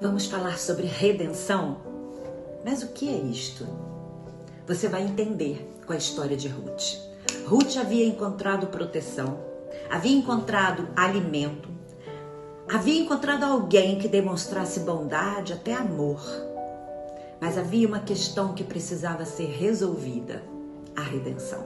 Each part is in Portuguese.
Vamos falar sobre redenção? Mas o que é isto? Você vai entender com a história de Ruth. Ruth havia encontrado proteção, havia encontrado alimento, havia encontrado alguém que demonstrasse bondade, até amor. Mas havia uma questão que precisava ser resolvida: a redenção.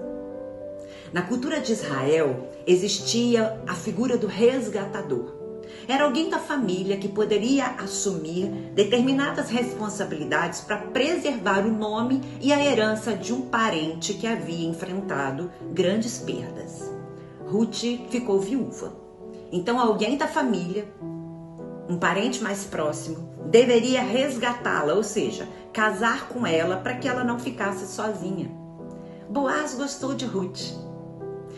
Na cultura de Israel existia a figura do resgatador. Era alguém da família que poderia assumir determinadas responsabilidades para preservar o nome e a herança de um parente que havia enfrentado grandes perdas. Ruth ficou viúva. Então alguém da família, um parente mais próximo, deveria resgatá-la, ou seja, casar com ela para que ela não ficasse sozinha. Boaz gostou de Ruth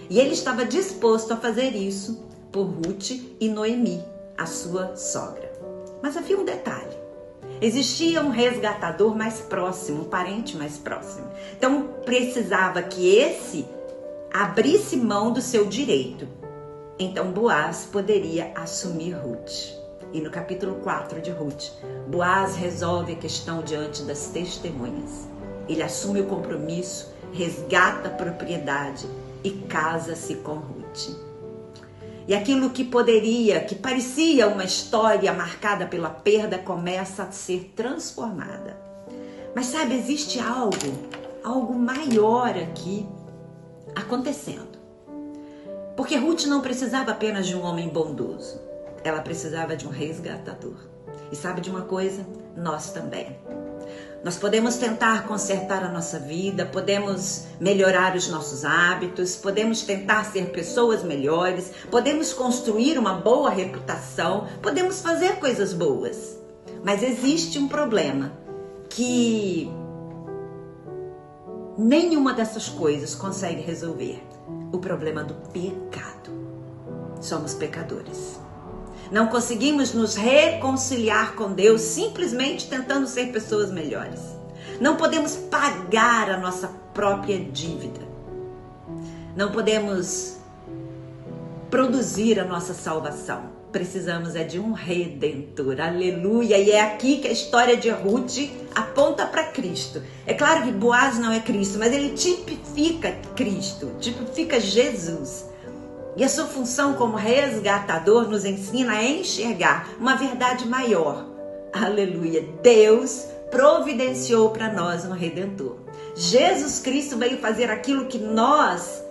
e ele estava disposto a fazer isso por Ruth e Noemi, a sua sogra. Mas havia um detalhe: existia um resgatador mais próximo, um parente mais próximo. Então precisava que esse abrisse mão do seu direito. Então Boaz poderia assumir Ruth. E no capítulo 4 de Ruth, Boaz resolve a questão diante das testemunhas. Ele assume o compromisso, resgata a propriedade e casa-se com Ruth. E aquilo que parecia uma história marcada pela perda, começa a ser transformada. Mas sabe, existe algo maior aqui acontecendo. Porque Ruth não precisava apenas de um homem bondoso. Ela precisava de um resgatador. E sabe de uma coisa? Nós também. Nós podemos tentar consertar a nossa vida, podemos melhorar os nossos hábitos, podemos tentar ser pessoas melhores, podemos construir uma boa reputação, podemos fazer coisas boas. Mas existe um problema que nenhuma dessas coisas consegue resolver: o problema do pecado. Somos pecadores. Não conseguimos nos reconciliar com Deus simplesmente tentando ser pessoas melhores. Não podemos pagar a nossa própria dívida. Não podemos produzir a nossa salvação. Precisamos de um redentor. Aleluia! E é aqui que a história de Ruth aponta para Cristo. É claro que Boaz não é Cristo, mas ele tipifica Cristo, tipifica Jesus. E a sua função como resgatador nos ensina a enxergar uma verdade maior. Aleluia! Deus providenciou para nós um Redentor. Jesus Cristo veio fazer aquilo que nós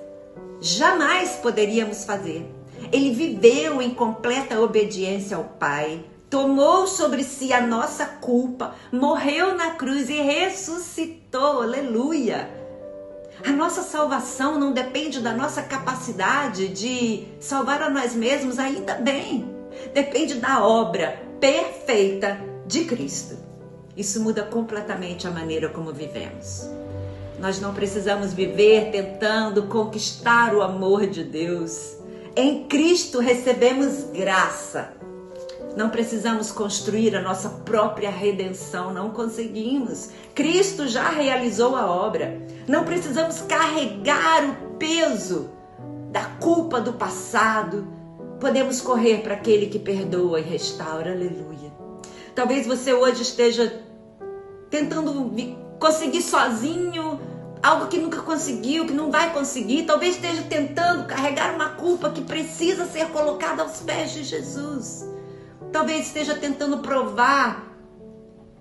jamais poderíamos fazer. Ele viveu em completa obediência ao Pai, tomou sobre si a nossa culpa, morreu na cruz e ressuscitou. Aleluia! A nossa salvação não depende da nossa capacidade de salvar a nós mesmos, ainda bem. Depende da obra perfeita de Cristo. Isso muda completamente a maneira como vivemos. Nós não precisamos viver tentando conquistar o amor de Deus. Em Cristo recebemos graça. Não precisamos construir a nossa própria redenção, não conseguimos. Cristo já realizou a obra. Não precisamos carregar o peso da culpa do passado. Podemos correr para aquele que perdoa e restaura. Aleluia. Talvez você hoje esteja tentando conseguir sozinho algo que nunca conseguiu, que não vai conseguir. Talvez esteja tentando carregar uma culpa que precisa ser colocada aos pés de Jesus. Talvez esteja tentando provar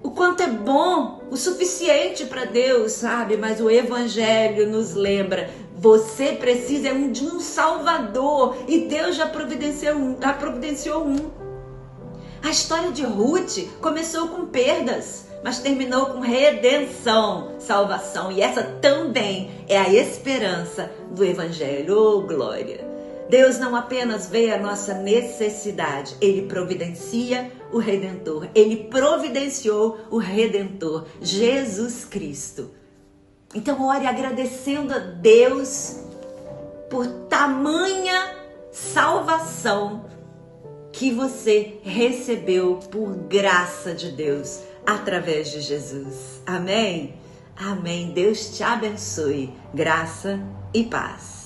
o quanto é bom, o suficiente para Deus, sabe? Mas o Evangelho nos lembra: você precisa de um Salvador, e Deus já providenciou um. A história de Ruth começou com perdas, mas terminou com redenção, salvação. E essa também é a esperança do Evangelho. Oh, glória! Deus não apenas vê a nossa necessidade, Ele providencia o Redentor. Ele providenciou o Redentor, Jesus Cristo. Então ore agradecendo a Deus por tamanha salvação que você recebeu por graça de Deus através de Jesus. Amém? Amém. Deus te abençoe. Graça e paz.